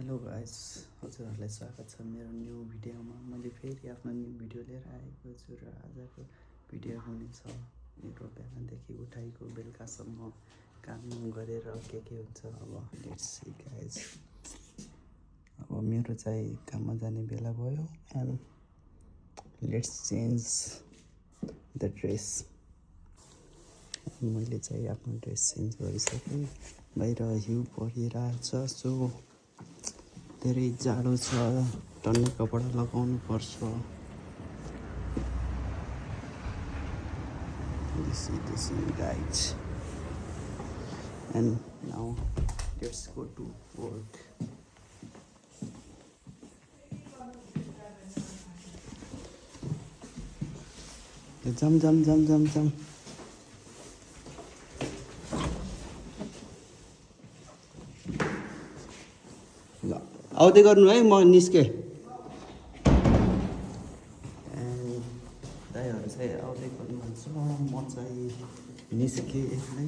Hello guys, हजुरहरूलाई स्वागत छ मेरो न्यू भिडियोमा। मैले फेरि आफ्नो न्यू भिडियो लिएर आएको छु र आजको भिडियो हुनेछ मेरो बिहानदेखि उठाइको बेलुकासम्म काम गरेर के हुन्छ। अब लेट्स सी गाइस, अब मेरो चाहिँ काममा जाने बेला भयो and let's change the dress. मैले चाहिँ आफ्नो ड्रेस चेन्ज गरिसकेँ। बाहिर हिउँ परिरहेछ, सो धेरै जाडो छ, टन्नै कपडा लगाउनु पर्छ। This is guys, and now let's go to work. Jump. ल आउँदै गर्नु है, म निस्केँ। दाइहरू चाहिँ आउँदै गर्नुहुन्छ, म चाहिँ निस्केँ एक्लै।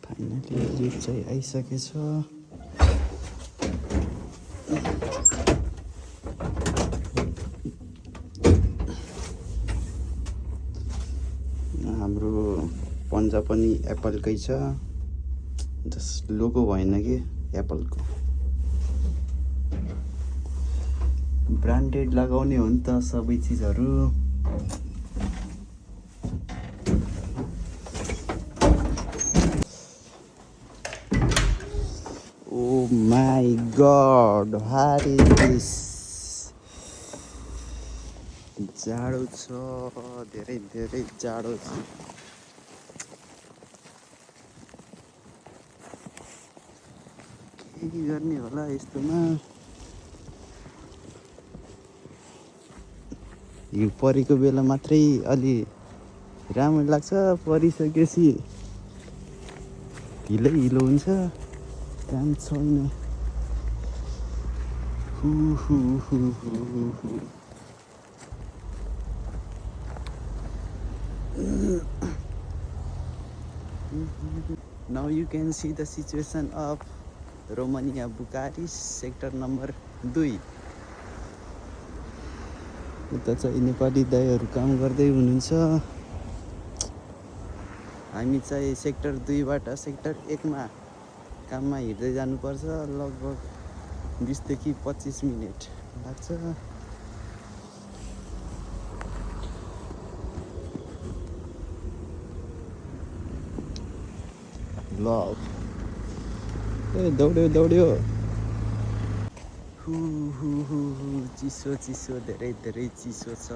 फाइनली लिफ्ट चाहिँ आइसकेछ। हाम्रो पन्जा पनि एप्पलकै छ, जस्ट लोगो भएन कि एप्पलको। ब्रान्डेड लगाउने हो नि त सबै चिजहरू। Oh my God, what is this? जाडो छ, धेरै जाडो छ। के गर्ने होला यस्तोमा? हिउँ परेको बेला मात्रै अलि राम्रो लाग्छ, परिसकेपछि हिलो हुन्छ, काम छैन। Now you can see the situation of Romania Bucharest, sector number 2। उता चाहिँ नेपाली दाइहरू काम गर्दै हुनुहुन्छ। हामी चाहिँ सेक्टर 2बाट सेक्टर 1मा काममा हिँड्दै जानुपर्छ। लगभग 20देखि 25 मिनट लाग्छ। ल ए दौड्यो। चिसो धेरै चिसो छ।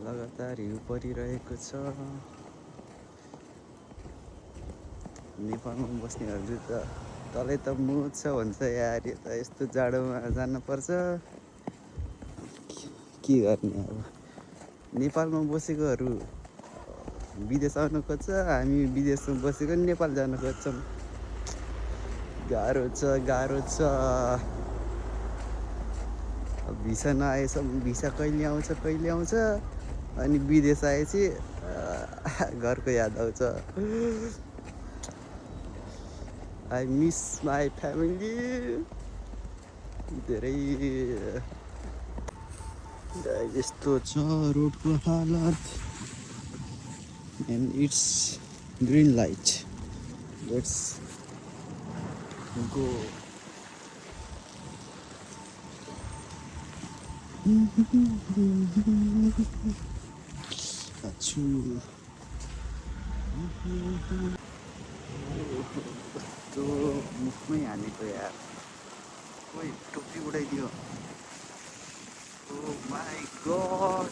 लगातार हिउँ परिरहेको छ। नेपालमा बस्नेहरू त तलै त मुछ भन्छ यार, यो त यस्तो जाडोमा जानुपर्छ। के गर्ने अब, नेपालमा बसेकोहरू विदेश आउनु खोज्छ, हामी विदेशमा बसेको नेपाल जानु खोज्छौँ। गाह्रो छ। भिसा नआएसम्म, भिसा कहिले आउँछ अनि विदेश आएपछि घरको याद आउँछ। I miss my family. धेरै यस्तो छ रोडको हालत। And it's green light. Let's go. Achoo. तो मुखमै हानेको यार, कोही टोपी उडाइदियो। ओ माई गॉड,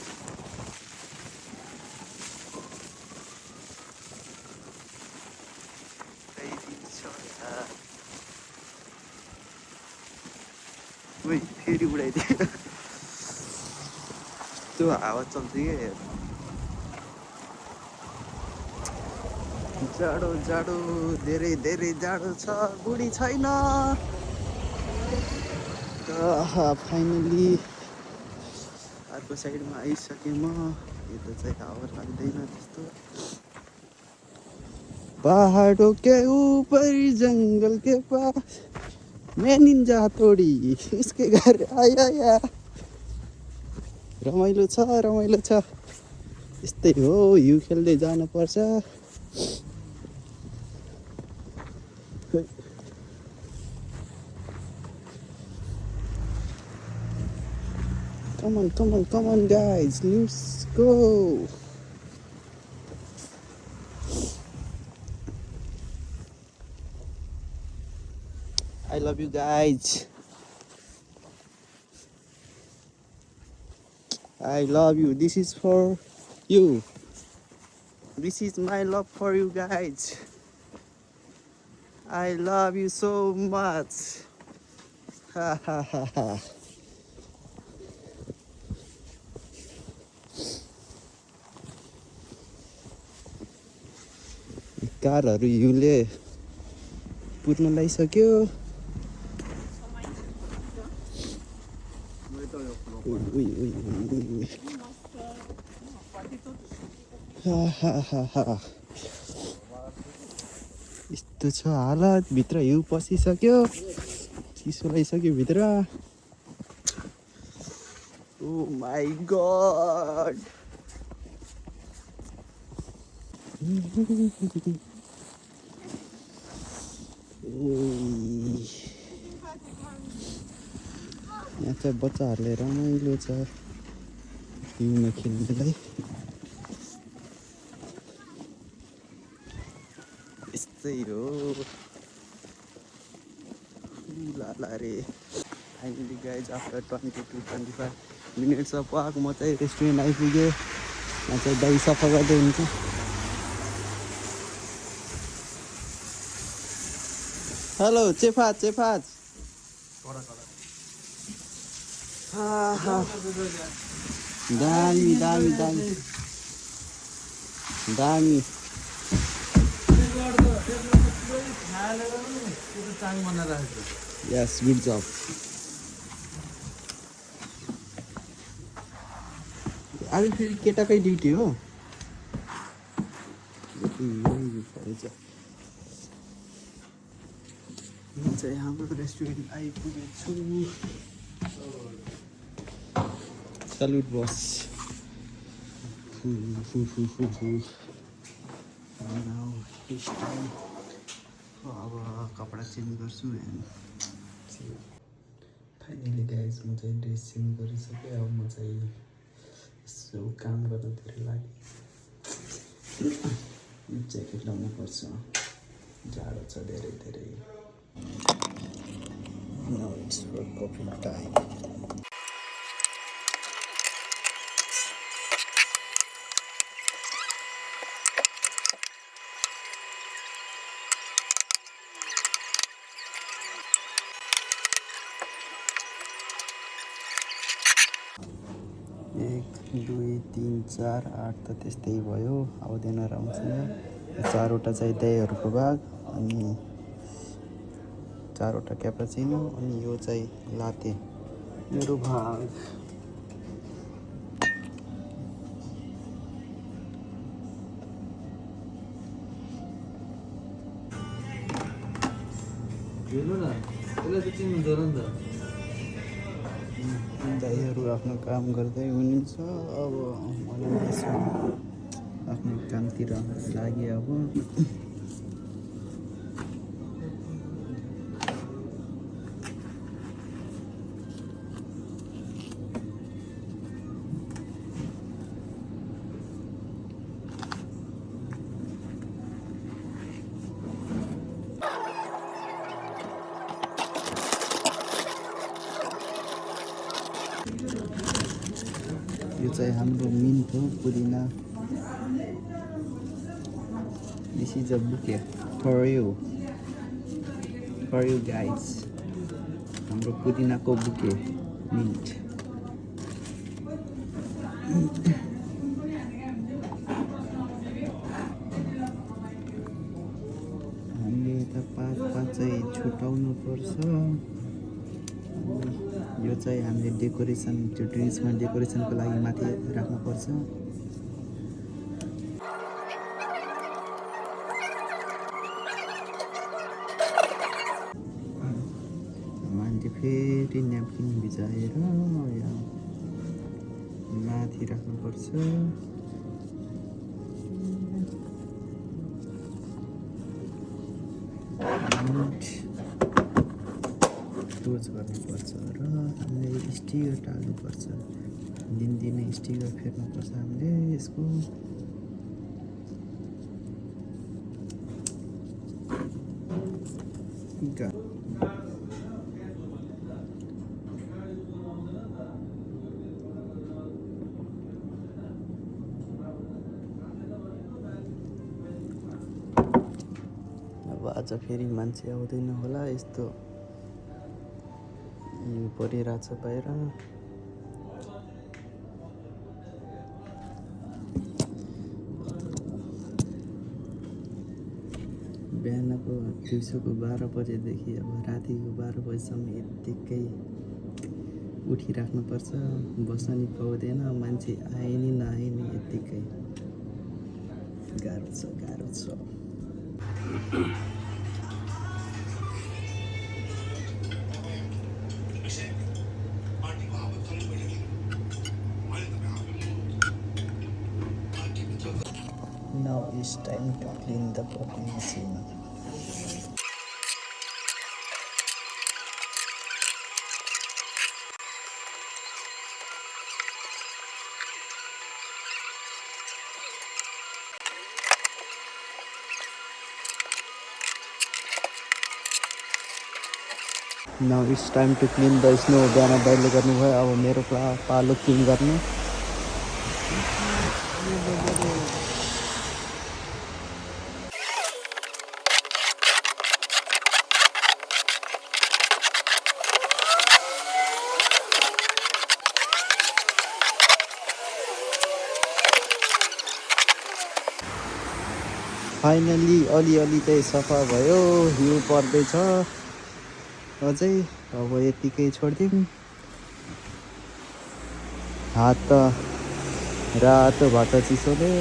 फेरि उडाइदियो। त्यो हावा चल्छ कि जाडो धेरै जाडो छ। बुढी छैन, फाइनली अर्को साइडमा आइसकेँ म। यता चाहिँ हावा लाग्दैन त्यस्तो। पहाडों के ऊपर जंगल के पास मैं निन्जा हतोडी उसके घर आया। रमाइलो छ। यस्तै हो, हिउँ खेल्दै जानुपर्छ। Come on, guys, let's go. I love you guys. I love you. This is for you. This is my love for you guys. I love you so much. Ha ha ha ha. कारहरु हिउँले पुर्न लागिसक्यो। यस्तो छ हालत। भित्र हिउँ पसिसक्यो, चिसो लागिसक्यो भित्र। ओ माई गॉड। यहाँ चाहिँ बच्चाहरूले रमाइलो छ हिउँमा खेल्नलाई। यस्तै हो लाला रे। Finally guys after 20 to 25 minutes of walk म चाहिँ रेस्टुरेन्ट आइपुगेँ। यहाँ चाहिँ दाइ सफा गर्दै हुन्छ। हेलो चेफाज। दामी। यस, गुड जब। आज फेरि केटाकै ड्युटी हो। म चाहिँ हाम्रो रेस्टुरेन्ट आइपुगेछु। सल्युट बस। अब कपडा चेन्ज गर्छु। फाइनली गाइज म चाहिँ ड्रेस चेन्ज गरिसकेँ। अब म चाहिँ यसो काम गर्नतिर लागेँ। ज्याकेट लाउनु पर्छ, जाडो छ धेरै। Now it's for coffee time. एक, दुई, तिन, चार, 8 त त्यस्तै भयो। आउँदैन राम्रोसँग। 4वटा चाहिँ दहीहरूको भाग, अनि 4वटा क्यापाचिनो, अनि यो चाहिँ लाते मेरो भाग। दाइहरू आफ्नो काम गर्दै हुनुहुन्छ। अब मलाई यसो आफ्नो कामतिर लागि। अब यो चाहिँ हाम्रो मिन्ट हो, पुदिना। This is a bouquet for you guys. हाम्रो पुदिनाको बुके मिन्ट। हामीले यता पात चाहिँ छुटाउनु पर्छ। यो चाहिँ हामीले डेकोरेसन त्यो ड्रिल्समा डेकोरेसनको लागि माथि राख्नुपर्छ। मान्छे फेरि न्यापकिन भिजाएर यहाँ माथि राख्नुपर्छ। क्लोज गर्नुपर्छ र हामीले स्टिकर टाल्नुपर्छ। दिनदिनै स्टिकर फेर्नुपर्छ हामीले यसको। अब आज फेरि मान्छे आउँदैन होला, यस्तो परिरहेछ बाहिर। बिहानको दिउँसोको 12 बजेदेखि अब रातिको 12 बजीसम्म यत्तिकै उठिराख्नुपर्छ। बस्न नि पाउँदैन, मान्छे आए नि नआए नि यत्तिकै गाह्रो छ। Now it's time to clean the coffee machine. Now it's time to clean the snow. बिहान दाइले गर्नुभयो, अब मेरो पालो क्लिन गर्ने। फाइनली अलिअलि चाहिँ सफा भयो। हिउँ पर्दैछ अझै। अब यतिकै छोडिदिउँ। हात त रातो भएको चिसोले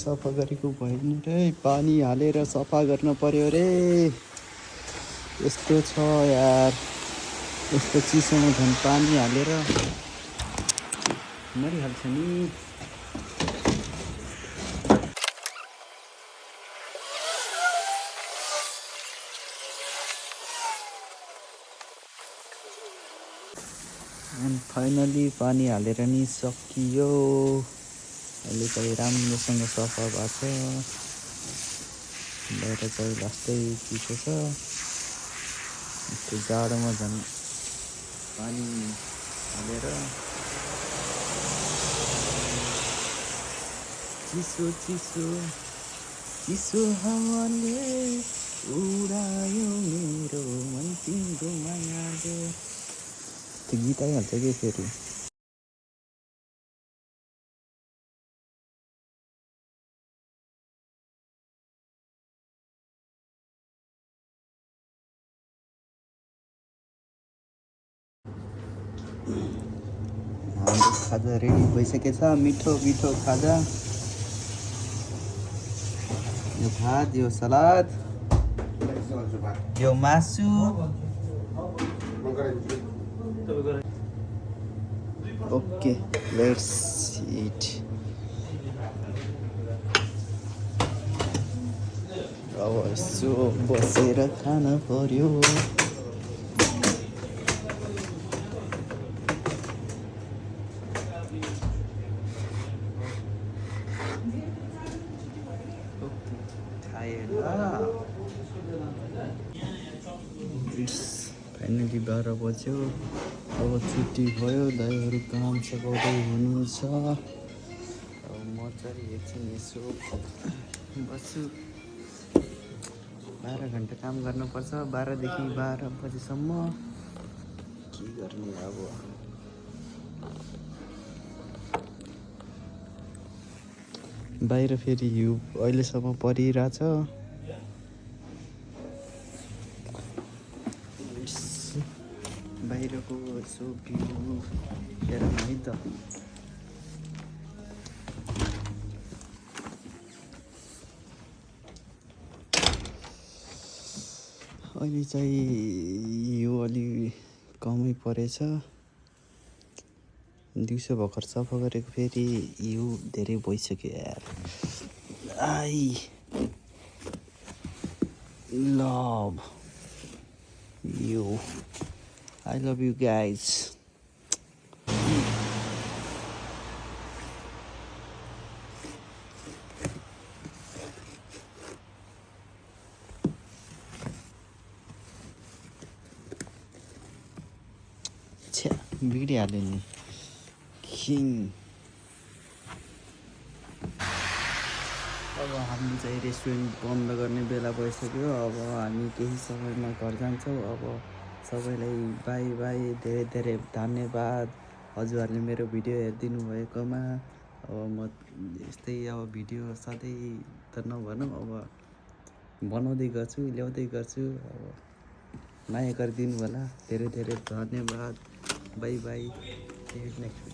सफा गरेको भएन रे। पानी हालेर सफा गर्न पर्यो रे। यस्तो छ यार, यस्तो चिसोमा झन् पानी हालेर मरिहाल्छ नि। एन्ड फाइनली पानी हालेर नि सकियो। अहिले चाहिँ राम्रोसँग सफा भएको छ। बाहिर चाहिँ लास्टै चिसो छ। यस्तो जाडोमा झन् पानी हालेर चिसो चिसो चिसो हावाले उडायो मेरो मन तिम्रो मायाले। त्यो गीत आइहाल्छ कि फेरि। हाम्रो खाजा रेडी भइसकेछ। मिठो मिठो खाजा। यो भात, यो सलाद, यो मासु। Okay, let's it. अब यसो बसेर खान पर्यो। फाइनली 12 बज्यो। अब छुट्टी भयो। दाइहरू काम सघाउँदै हुनुहुन्छ। अब म चाहिँ एकछिन यसो बस्छु। 12 घन्टा काम गर्नुपर्छ, 12 देखि 12 बजीसम्म। के गर्ने अब। बाहिर फेरि हिउँ अहिलेसम्म परिरहेछ। बाहिरको यसो भ्यू हेरौँ है त। अहिले चाहिँ यो अलि कमै परेछ। दिउँसो भर्खर सफा गरेको, फेरि यो धेरै भइसक्यो यार। I love you, I love you guys. छ्या बिग्रिहाल्यो नि खिङ। अब हामी चाहिँ रेस्टुरेन्ट बन्द गर्ने बेला भइसक्यो। अब हामी केही समयमा घर जान्छौँ। अब सबैलाई बाई बाई, धेरै धेरै धन्यवाद हजुरहरूले मेरो भिडियो हेरिदिनु भएकोमा। अब म यस्तै अब भिडियो सधैँ त नभनौँ, अब बनाउँदै गर्छु, ल्याउँदै गर्छु। अब माया गरिदिनु होला। धेरै धेरै धन्यवाद। By by, next